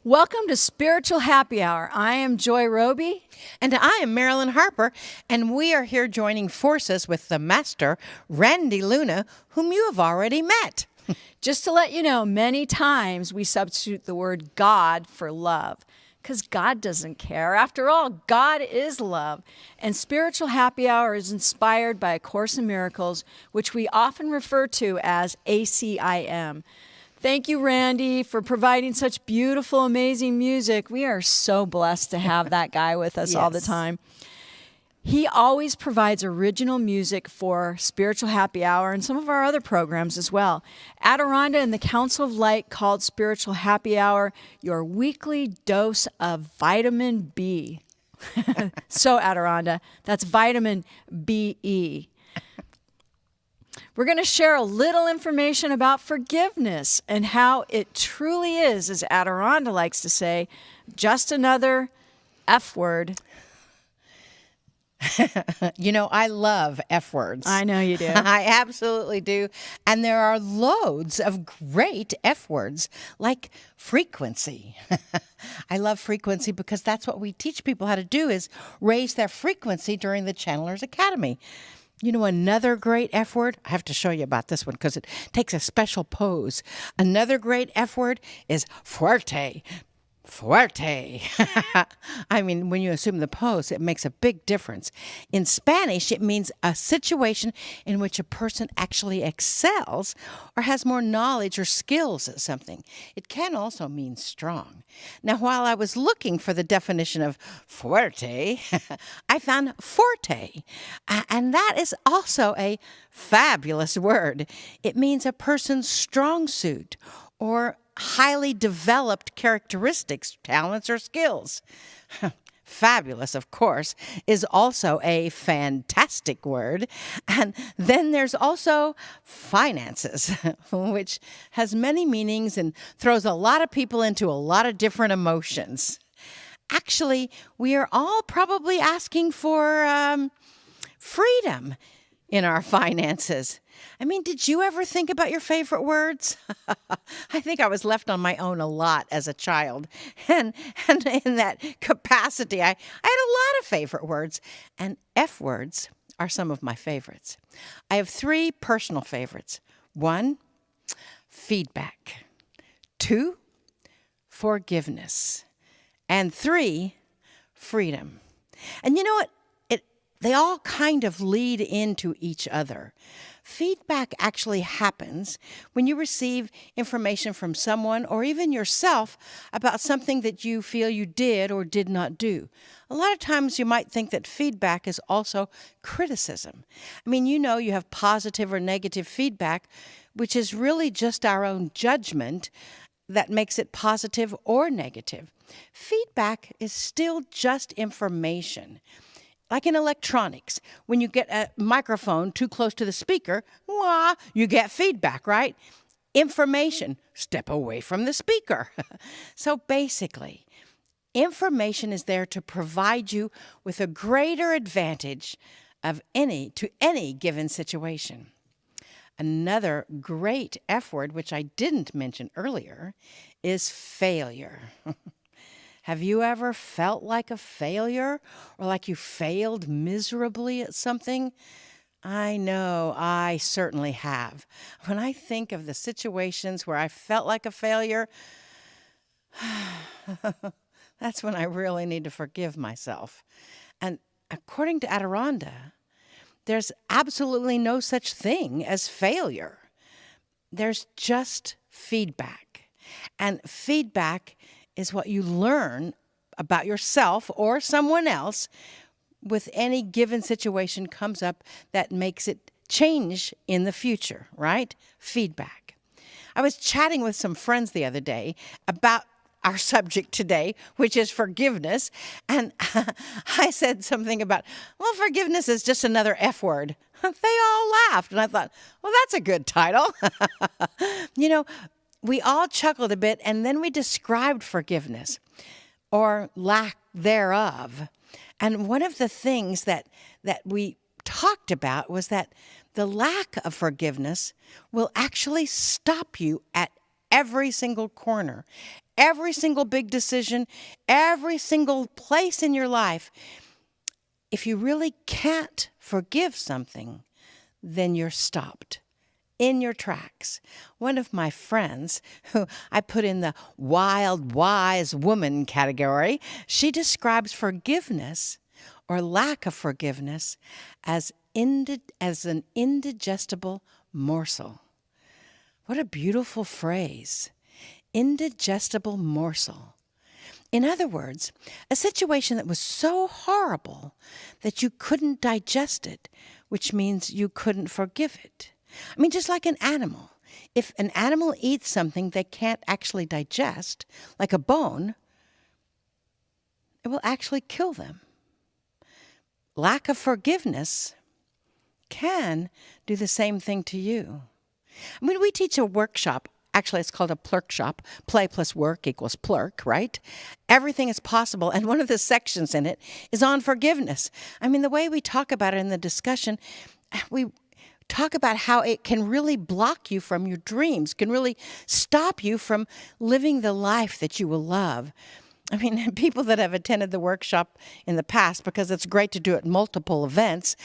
Welcome to Spiritual Happy Hour. I am Joy Roby. And I am Marilyn Harper, and we are here joining forces with the master, Randy Luna, whom you have already met. Just to let you know, many times we substitute the word God for love because God doesn't care. After all, God is love. And Spiritual Happy Hour is inspired by A Course in Miracles, which we often refer to as ACIM. Thank you, Randy, for providing such beautiful, amazing music. We are so blessed to have that guy with us all the time. He always provides original music for Spiritual Happy Hour and some of our other programs as well. Adironda and the Council of Light called Spiritual Happy Hour your weekly dose of vitamin B. So, Adironda, that's vitamin B-E. We're going to share a little information about forgiveness and how it truly is, as Adironda likes to say, just another F word. You know, I love F words. I know you do. I absolutely do. And there are loads of great F words, like frequency. I love frequency because that's what we teach people how to do, is raise their frequency during the Channelers Academy. You know, another great F word, I have to show you about this one because it takes a special pose. Another great F word is fuerte. Fuerte. I mean, when you assume the pose, it makes a big difference. In Spanish, it means a situation in which a person actually excels or has more knowledge or skills at something. It can also mean strong. Now, while I was looking for the definition of fuerte, I found forte. And that is also a fabulous word. It means a person's strong suit or highly developed characteristics, talents, or skills. Fabulous, of course, is also a fantastic word. And then there's also finances, which has many meanings and throws a lot of people into a lot of different emotions. Actually, we are all probably asking for freedom in our finances. I mean, did you ever think about your favorite words? I think I was left on my own a lot as a child. And in that capacity, I had a lot of favorite words. And F words are some of my favorites. I have 3 personal favorites. 1, feedback. 2, forgiveness. And 3, freedom. And you know what? They all kind of lead into each other. Feedback actually happens when you receive information from someone or even yourself about something that you feel you did or did not do. A lot of times you might think that feedback is also criticism. I mean, you know, you have positive or negative feedback, which is really just our own judgment that makes it positive or negative. Feedback is still just information. Like in electronics, when you get a microphone too close to the speaker, you get feedback, right? Information, step away from the speaker. So basically, information is there to provide you with a greater advantage to any given situation. Another great F word, which I didn't mention earlier, is failure. Have you ever felt like a failure or like you failed miserably at something? I know, I certainly have. When I think of the situations where I felt like a failure, that's when I really need to forgive myself. And according to Adironda, there's absolutely no such thing as failure. There's just feedback. And feedback is what you learn about yourself or someone else with any given situation comes up that makes it change in the future, right? Feedback. I was chatting with some friends the other day about our subject today, which is forgiveness. And I said something about, well, forgiveness is just another F word. They all laughed. And I thought, well, that's a good title. You know, we all chuckled a bit, and then we described forgiveness or lack thereof. And one of the things that we talked about was that the lack of forgiveness will actually stop you at every single corner. every single big decision, every single place in your life. If you really can't forgive something, then you're stopped in your tracks. One of my friends, who I put in the wild, wise woman category, she describes forgiveness or lack of forgiveness as an indigestible morsel. What a beautiful phrase. Indigestible morsel. In other words, a situation that was so horrible that you couldn't digest it, which means you couldn't forgive it. I mean, just like an animal. If an animal eats something they can't actually digest, like a bone, it will actually kill them. Lack of forgiveness can do the same thing to you. I mean, we teach a workshop. Actually, it's called a plurk shop. Play plus work equals plurk, right? Everything is possible. And one of the sections in it is on forgiveness. I mean, the way we talk about it in the discussion, we talk about how it can really block you from your dreams, can really stop you from living the life that you will love. I mean, people that have attended the workshop in the past, because it's great to do it multiple events,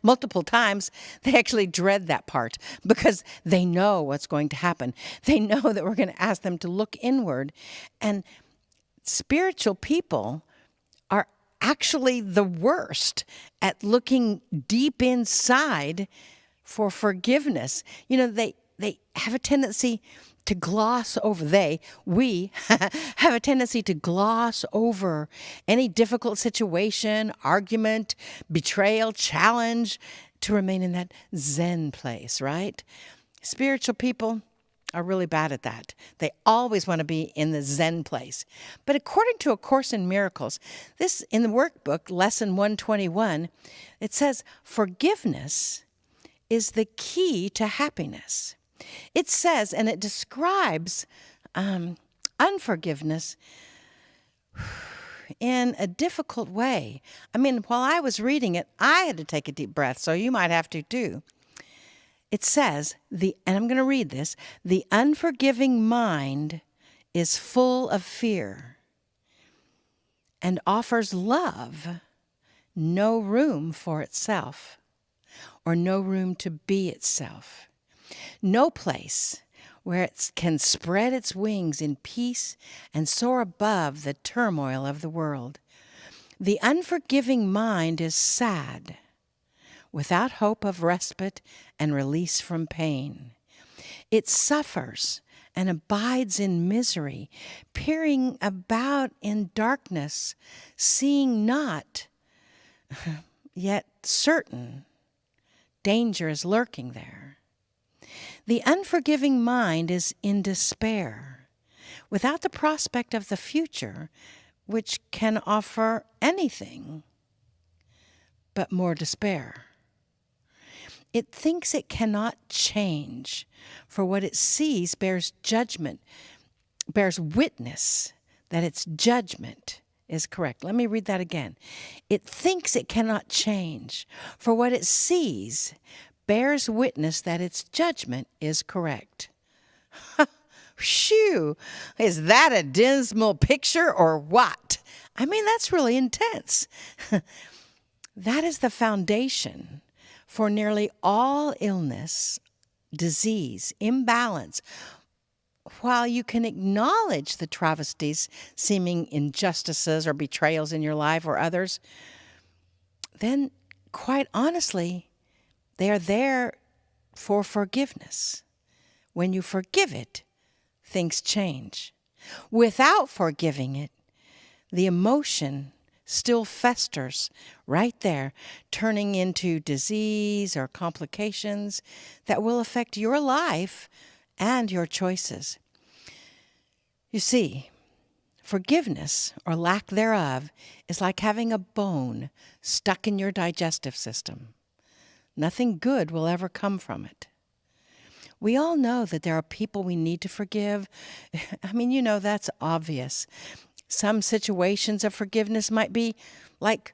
multiple times, they actually dread that part because they know what's going to happen. They know that we're going to ask them to look inward. And spiritual people are actually the worst at looking deep inside for forgiveness. You know, they have a tendency to gloss over, we have a tendency to gloss over any difficult situation, argument, betrayal, challenge, to remain in that Zen place, right? Spiritual people are really bad at that. They always want to be in the Zen place. But according to A Course in Miracles, this in the workbook, lesson 121, it says forgiveness is the key to happiness. It says, and it describes unforgiveness in a difficult way. I mean, while I was reading it, I had to take a deep breath, so you might have to too. It says, and I'm going to read this, the unforgiving mind is full of fear and offers love no room for itself or no room to be itself. No place where it can spread its wings in peace and soar above the turmoil of the world. The unforgiving mind is sad, without hope of respite and release from pain. It suffers and abides in misery, peering about in darkness, seeing not, yet certain danger is lurking there. The unforgiving mind is in despair, without the prospect of the future, which can offer anything but more despair. It thinks it cannot change, for what it sees bears witness that its judgment is correct. Let me read that again. It thinks it cannot change, for what it sees bears witness that its judgment is correct. Phew! Is that a dismal picture or what? I mean, that's really intense. That is the foundation for nearly all illness, disease, imbalance. While you can acknowledge the travesties, seeming injustices or betrayals in your life or others, then quite honestly, they are there for forgiveness. When you forgive it, things change. Without forgiving it, the emotion still festers right there, turning into disease or complications that will affect your life and your choices. You see, forgiveness or lack thereof is like having a bone stuck in your digestive system. Nothing good will ever come from it. We all know that there are people we need to forgive. I mean, you know, that's obvious. Some situations of forgiveness might be like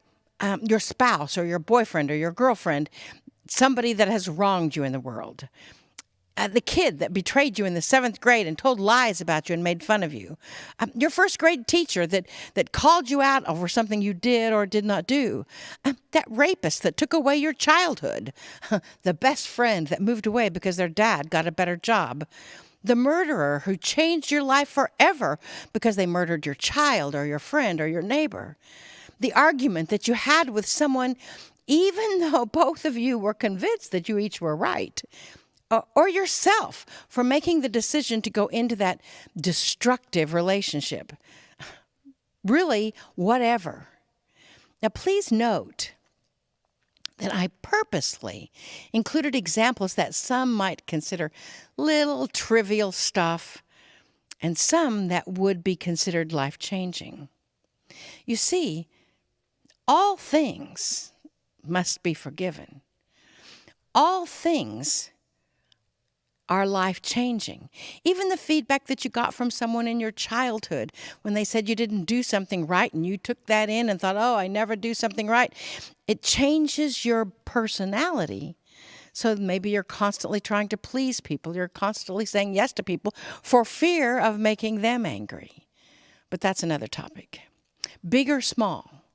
your spouse or your boyfriend or your girlfriend, somebody that has wronged you in the world. The kid that betrayed you in the 7th grade and told lies about you and made fun of you. Your first grade teacher that called you out over something you did or did not do. That rapist that took away your childhood. The best friend that moved away because their dad got a better job. The murderer who changed your life forever because they murdered your child or your friend or your neighbor. The argument that you had with someone even though both of you were convinced that you each were right. Or yourself for making the decision to go into that destructive relationship. Really, whatever. Now, please note that I purposely included examples that some might consider little trivial stuff and some that would be considered life-changing. You see, all things must be forgiven. All things are life-changing. Even the feedback that you got from someone in your childhood when they said you didn't do something right and you took that in and thought, oh, I never do something right. It changes your personality. So maybe you're constantly trying to please people. You're constantly saying yes to people for fear of making them angry. But that's another topic. Big or small,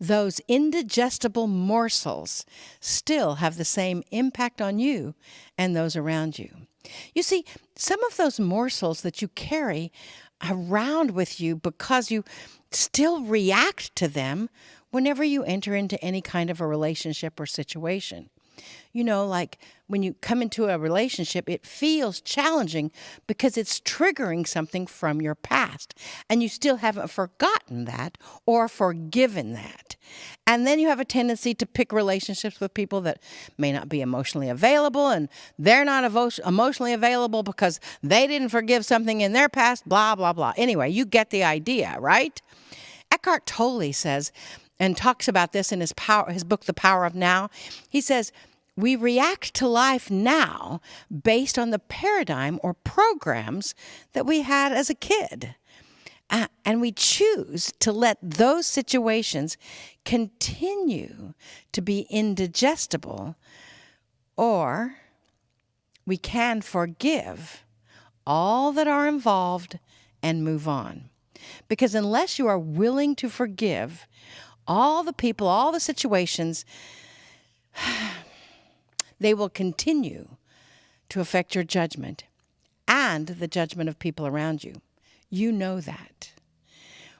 those indigestible morsels still have the same impact on you and those around you. You see, some of those morsels that you carry around with you because you still react to them whenever you enter into any kind of a relationship or situation. You know, like when you come into a relationship, it feels challenging because it's triggering something from your past. And you still haven't forgotten that or forgiven that. And then you have a tendency to pick relationships with people that may not be emotionally available. And they're not emotionally available because they didn't forgive something in their past, blah, blah, blah. Anyway, you get the idea, right? Eckhart Tolle says, and talks about this in his book, The Power of Now. He says, we react to life now based on the paradigm or programs that we had as a kid. And we choose to let those situations continue to be indigestible, or we can forgive all that are involved and move on. Because unless you are willing to forgive all the people, all the situations, they will continue to affect your judgment and the judgment of people around you. You know that.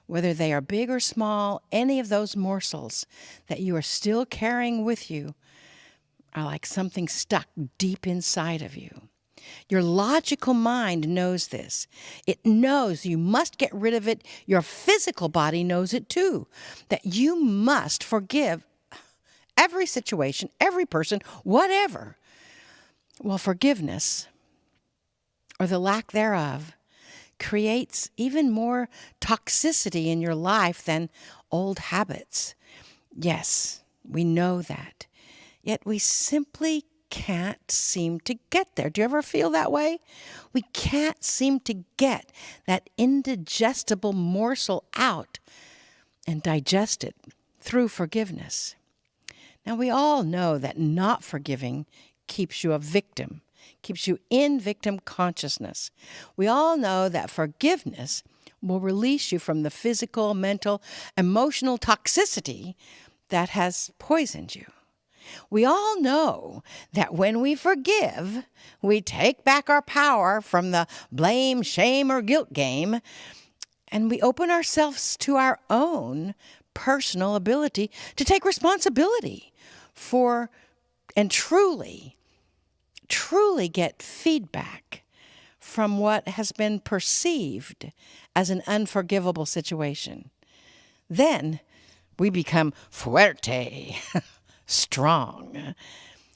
Whether they are big or small, any of those morsels that you are still carrying with you are like something stuck deep inside of you. Your logical mind knows this. It knows you must get rid of it. Your physical body knows it too, that you must forgive every situation, every person, whatever. Well, forgiveness, or the lack thereof, creates even more toxicity in your life than old habits. Yes, we know that. Yet we simply can't seem to get there. Do you ever feel that way? We can't seem to get that indigestible morsel out and digest it through forgiveness. Now, we all know that not forgiving keeps you a victim, keeps you in victim consciousness. We all know that forgiveness will release you from the physical, mental, emotional toxicity that has poisoned you. We all know that when we forgive, we take back our power from the blame, shame, or guilt game, and we open ourselves to our own personal ability to take responsibility for and truly get feedback from what has been perceived as an unforgivable situation. Then we become fuerte, strong.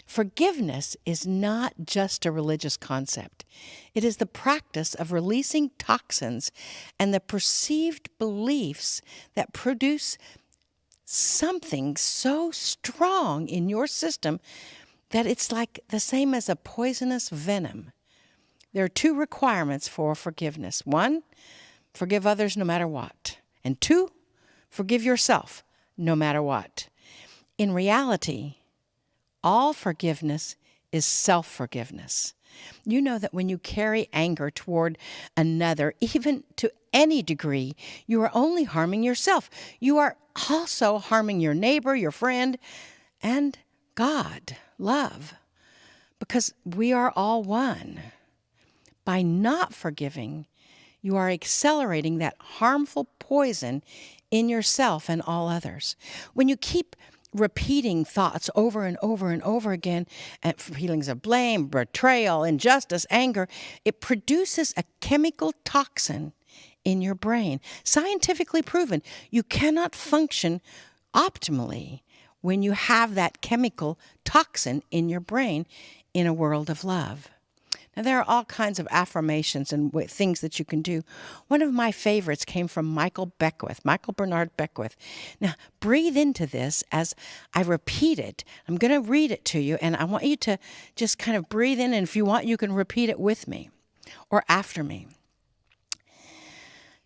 Forgiveness is not just a religious concept. It is the practice of releasing toxins and the perceived beliefs that produce something so strong in your system that it's like the same as a poisonous venom. There are 2 requirements for forgiveness. 1, forgive others no matter what. And 2, forgive yourself no matter what. In reality, all forgiveness is self-forgiveness. You know that when you carry anger toward another, even to any degree, you are only harming yourself. You are also harming your neighbor, your friend, and God, love, because we are all one. By not forgiving, you are accelerating that harmful poison in yourself and all others. When you keep repeating thoughts over and over and over again, and feelings of blame, betrayal, injustice, anger, it produces a chemical toxin in your brain. Scientifically proven, you cannot function optimally when you have that chemical toxin in your brain in a world of love. Now, there are all kinds of affirmations and things that you can do. One of my favorites came from Michael Bernard Beckwith. Now, breathe into this as I repeat it. I'm going to read it to you, and I want you to just kind of breathe in, and if you want, you can repeat it with me or after me.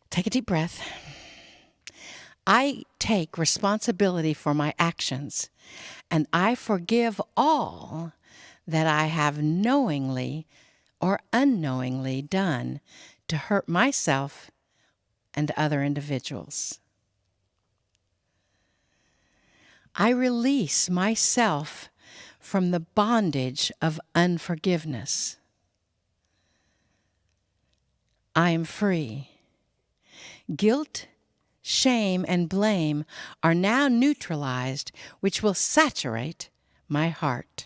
Take a deep breath. I take responsibility for my actions, and I forgive all that I have knowingly or unknowingly done to hurt myself and other individuals. I release myself from the bondage of unforgiveness. I am free. Guilt, shame, and blame are now neutralized, which will saturate my heart.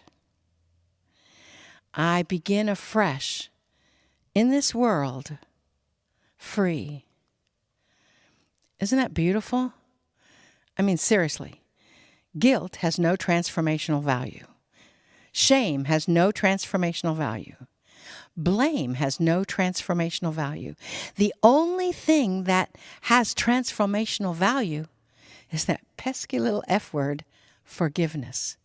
I begin afresh in this world, free. Isn't that beautiful? I mean, seriously, guilt has no transformational value. Shame has no transformational value. Blame has no transformational value. The only thing that has transformational value is that pesky little F word, forgiveness.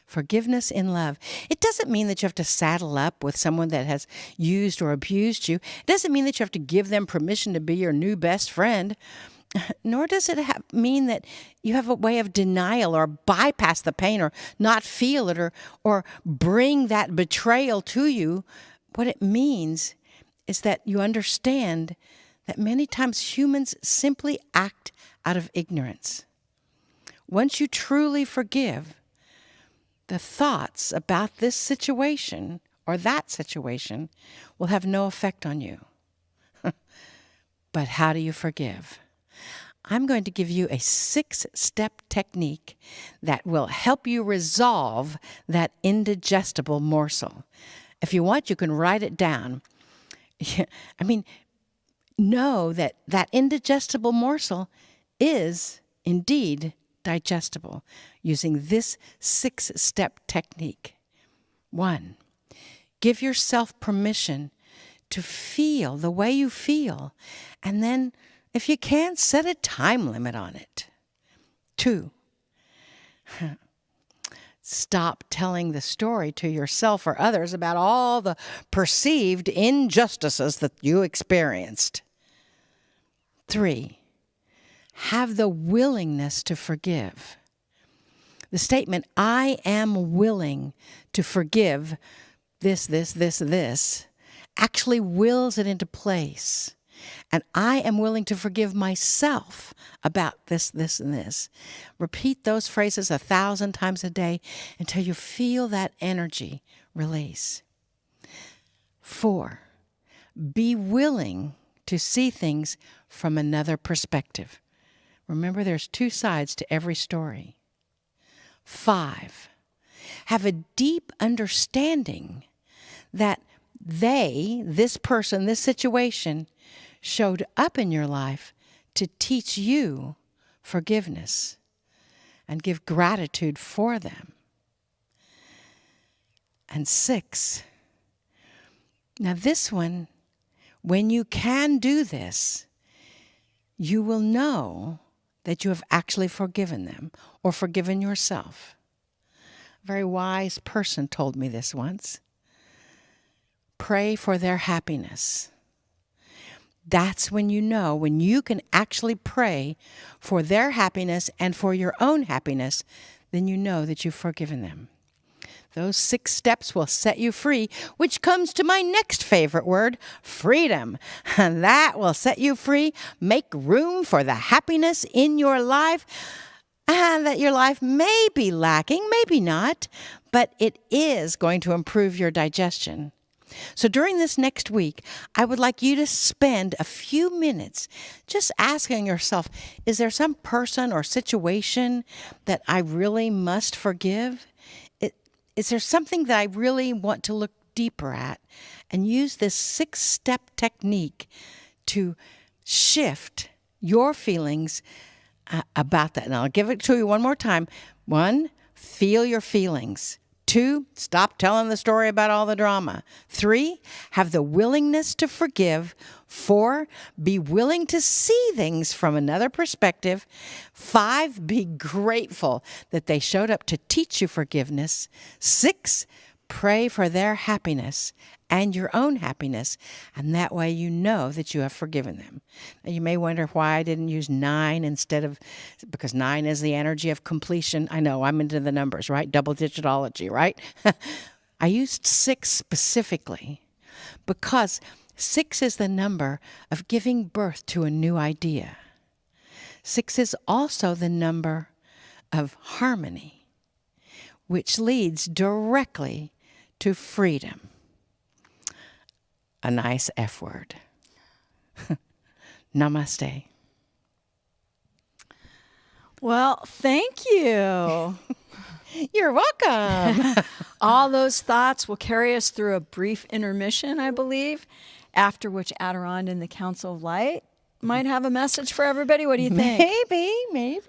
Forgiveness in love. It doesn't mean that you have to saddle up with someone that has used or abused you. It doesn't mean that you have to give them permission to be your new best friend. Nor does it mean that you have a way of denial or bypass the pain or not feel it or bring that betrayal to you. What it means is that you understand that many times humans simply act out of ignorance. Once you truly forgive, the thoughts about this situation or that situation will have no effect on you. But how do you forgive? I'm going to give you a 6-step technique that will help you resolve that indigestible morsel. If you want, you can write it down. I mean, know that that indigestible morsel is indeed digestible using this 6-step technique. 1, give yourself permission to feel the way you feel, and then, if you can, set a time limit on it. 2, stop telling the story to yourself or others about all the perceived injustices that you experienced. 3, have the willingness to forgive. The statement, I am willing to forgive this, actually wills it into place. And I am willing to forgive myself about this, and this. Repeat those phrases 1,000 times a day until you feel that energy release. 4, be willing to see things from another perspective. Remember, there's 2 sides to every story. 5, have a deep understanding that this person, this situation, showed up in your life to teach you forgiveness and give gratitude for them. And 6, now this one, when you can do this, you will know that you have actually forgiven them or forgiven yourself. A very wise person told me this once. Pray for their happiness. That's when you know, when you can actually pray for their happiness and for your own happiness, then you know that you've forgiven them. Those 6 steps will set you free, which comes to my next favorite word, freedom. That will set you free. Make room for the happiness in your life, and that your life may be lacking, maybe not, but it is going to improve your digestion. So during this next week, I would like you to spend a few minutes just asking yourself, is there some person or situation that I really must forgive? Is there something that I really want to look deeper at? And use this 6-step technique to shift your feelings about that. And I'll give it to you one more time. 1, feel your feelings. 2, stop telling the story about all the drama. 3, have the willingness to forgive. 4, be willing to see things from another perspective. 5, be grateful that they showed up to teach you forgiveness. 6, pray for their happiness and your own happiness, and that way you know that you have forgiven them. Now, you may wonder why I didn't use 9 because 9 is the energy of completion. I know, I'm into the numbers, right? Double digitology, right? I used 6 specifically because 6 is the number of giving birth to a new idea. 6 is also the number of harmony, which leads directly to freedom. A nice F word. Namaste. Well, thank you. You're welcome. All those thoughts will carry us through a brief intermission, I believe, after which Adirond and the Council of Light might have a message for everybody. What do you think? Maybe.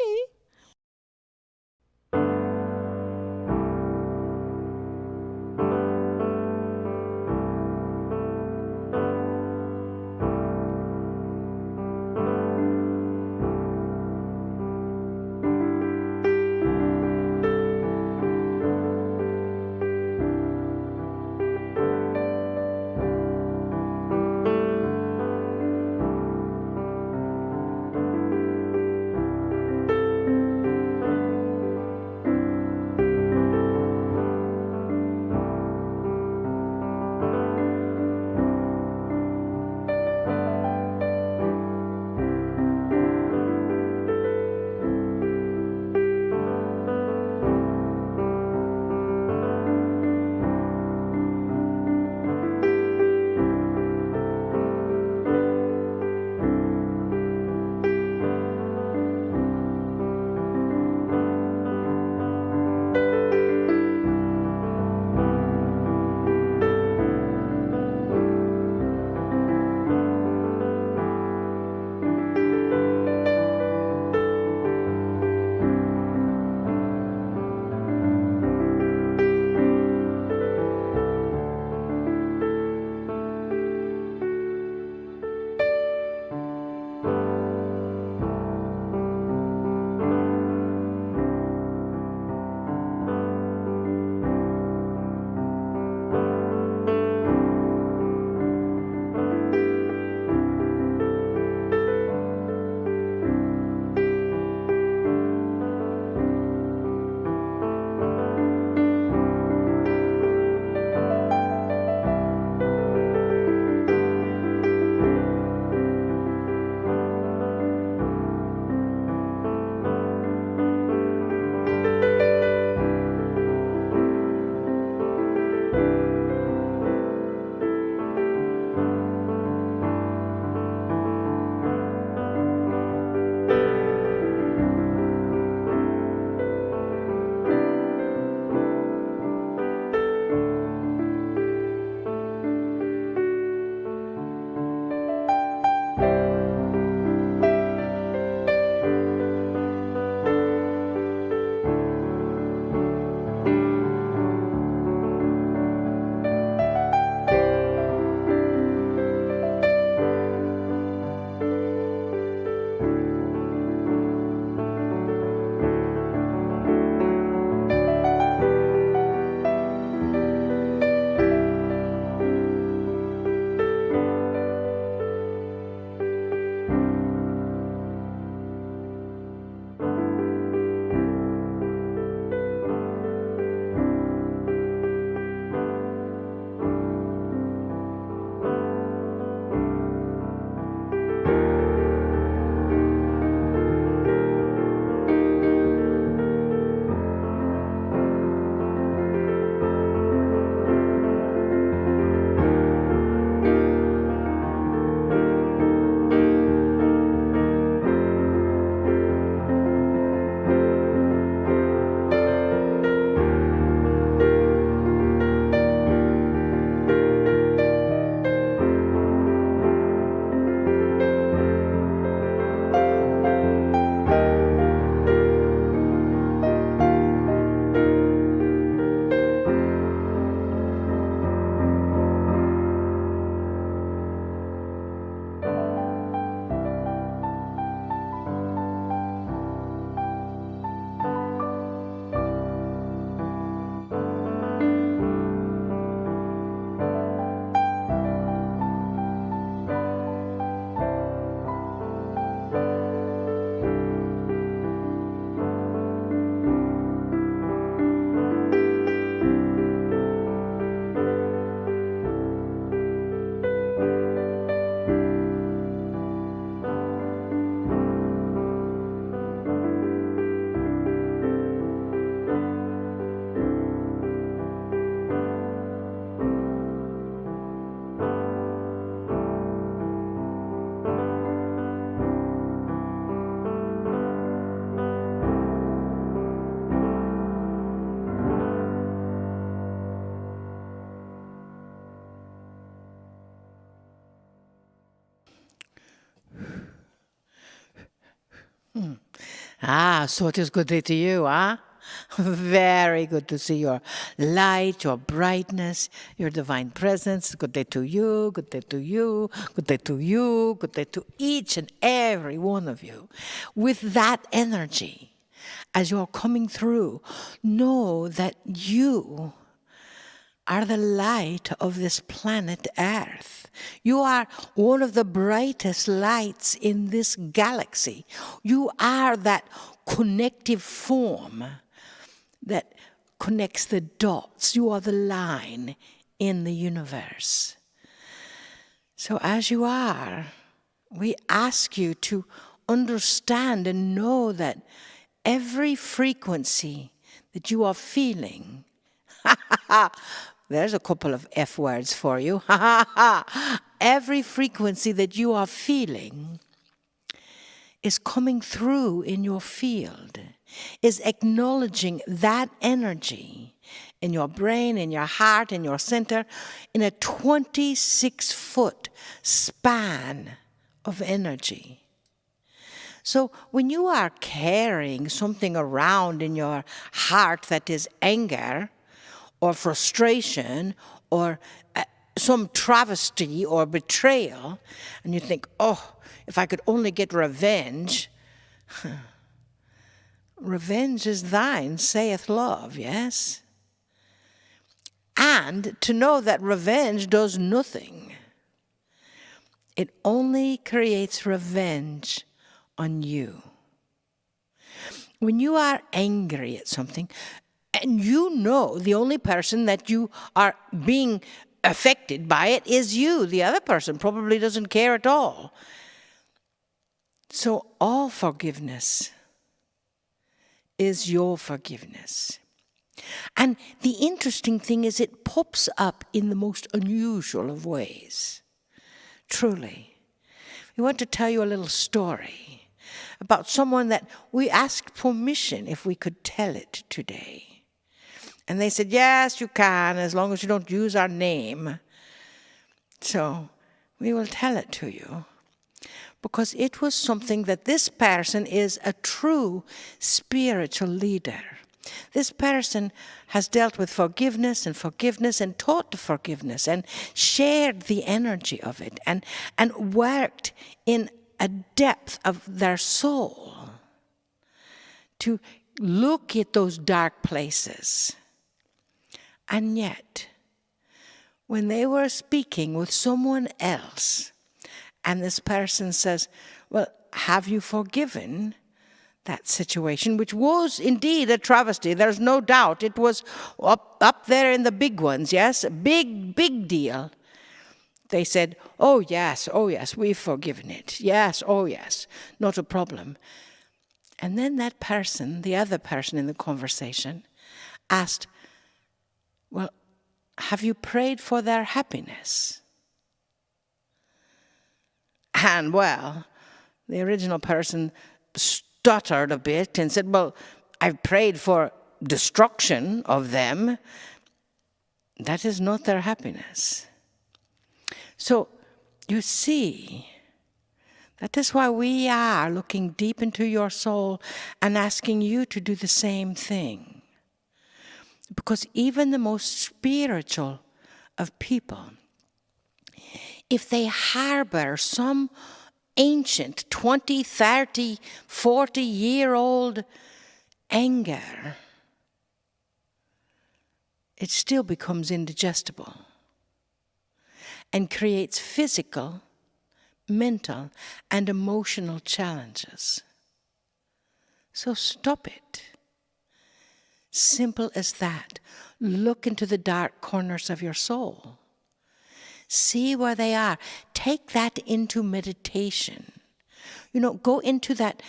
So it is good day to you, huh? Very good to see your light, your brightness, your divine presence. Good day to you, good day to you, good day to you, good day to each and every one of you. With that energy, as you're coming through, know that you are the light of this planet Earth. You are one of the brightest lights in this galaxy. You are that connective form that connects the dots. You are the line in the universe. So as you are, we ask you to understand and know that every frequency that you are feeling, there's a couple of F words for you. Every frequency that you are feeling is coming through in your field, is acknowledging that energy in your brain, in your heart, in your center, in a 26-foot span of energy. So when you are carrying something around in your heart that is anger, or frustration, or some travesty or betrayal, and you think, oh, if I could only get revenge. Revenge is thine, saith love, yes? And to know that revenge does nothing. It only creates revenge on you. When you are angry at something, and you know the only person that you are being affected by it is you. The other person probably doesn't care at all. So all forgiveness is your forgiveness. And the interesting thing is it pops up in the most unusual of ways. Truly. We want to tell you a little story about someone that we asked permission if we could tell it today. And they said, yes, you can, as long as you don't use our name. So we will tell it to you. Because it was something that this person is a true spiritual leader. This person has dealt with forgiveness and taught the forgiveness and shared the energy of it and worked in a depth of their soul to look at those dark places. And yet, when they were speaking with someone else, and this person says, well, have you forgiven that situation, which was indeed a travesty, there's no doubt. It was up there in the big ones, yes? A big deal. They said, oh yes, we've forgiven it. Yes, oh yes, not a problem. And then that person, the other person in the conversation, asked, well, have you prayed for their happiness? And well, the original person stuttered a bit and said, well, I've prayed for destruction of them. That is not their happiness. So, you see, that is why we are looking deep into your soul and asking you to do the same thing. Because even the most spiritual of people, if they harbor some ancient 20, 30, 40-year-old anger, it still becomes indigestible and creates physical, mental, and emotional challenges. So stop it. Simple as that. Look into the dark corners of your soul. See where they are. Take that into meditation. Go into that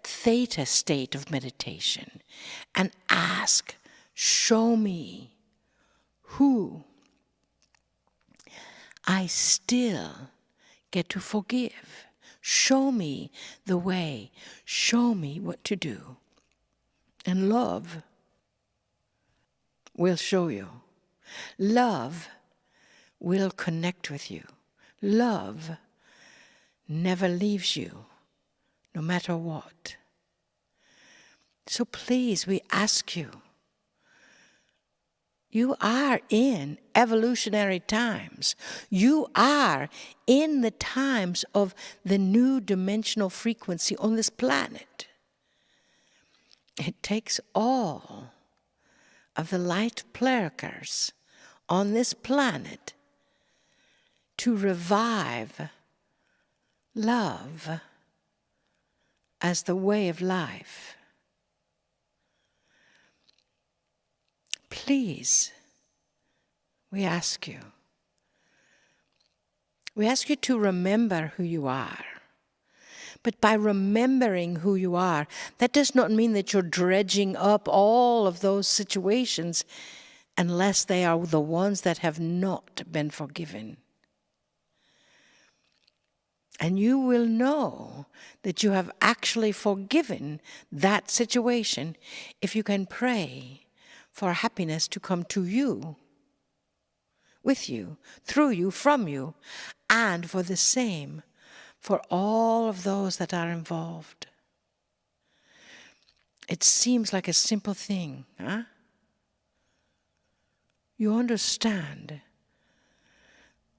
theta state of meditation and ask, show me who I still get to forgive. Show me the way. Show me what to do. And love will show you. Love will connect with you. Love never leaves you, no matter what. So please, we ask you, you are in evolutionary times. You are in the times of the new dimensional frequency on this planet. It takes all of the Lightworkers on this planet to revive love as the way of life. Please, we ask you to remember who you are. But by remembering who you are, that does not mean that you're dredging up all of those situations unless they are the ones that have not been forgiven. And you will know that you have actually forgiven that situation if you can pray for happiness to come to you, with you, through you, from you, and for the same for all of those that are involved. It seems like a simple thing, huh? You understand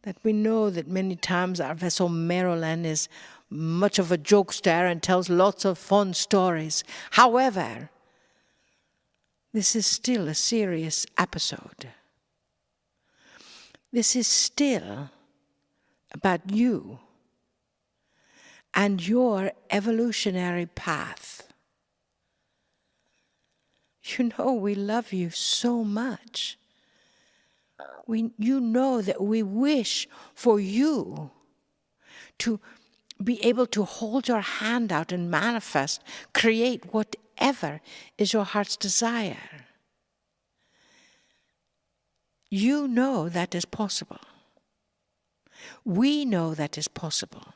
that we know that many times our vessel Marilyn is much of a jokester and tells lots of fun stories. However, this is still a serious episode. This is still about you and your evolutionary path. You know we love you so much. You know that we wish for you to be able to hold your hand out and manifest, create whatever is your heart's desire. You know that is possible. We know that is possible.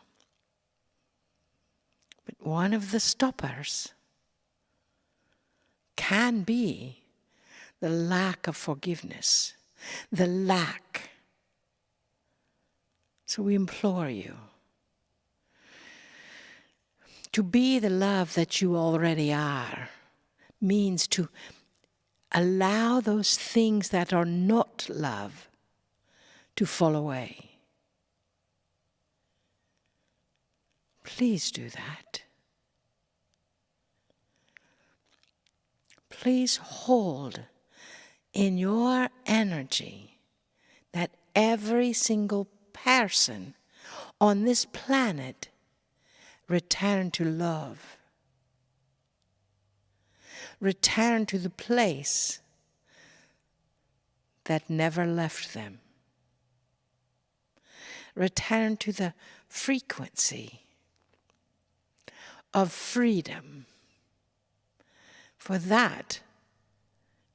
But one of the stoppers can be the lack of forgiveness, the lack. So we implore you to be the love that you already are, means to allow those things that are not love to fall away. Please do that. Please hold in your energy that every single person on this planet return to love. Return to the place that never left them. Return to the frequency of freedom. For that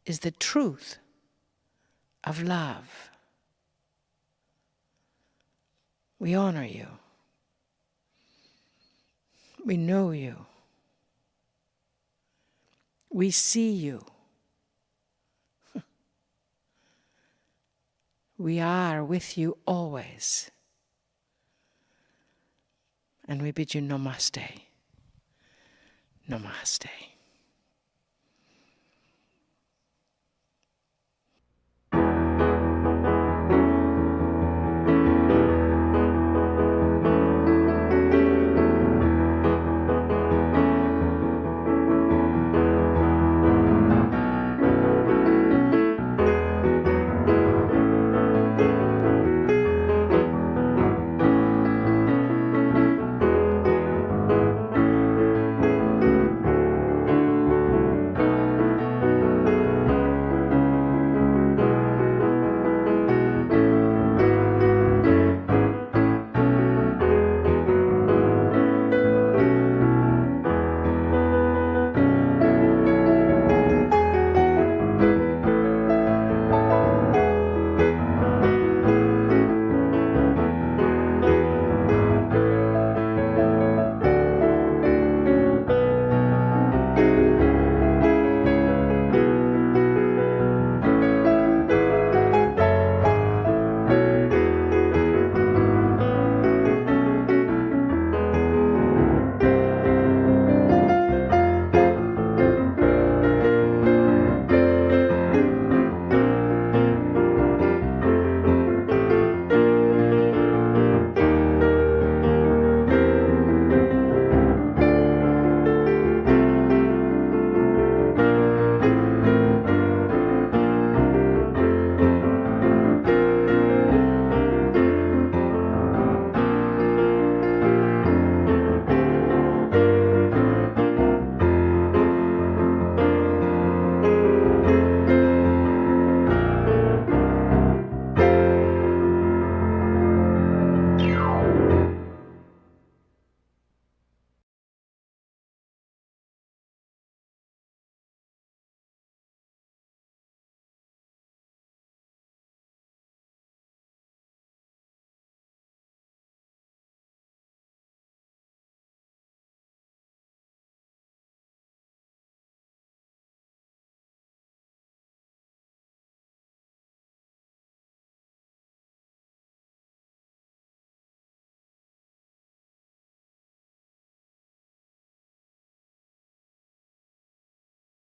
is the truth of love. We honor you. We know you. We see you. We are with you always. And we bid you namaste. Namaste.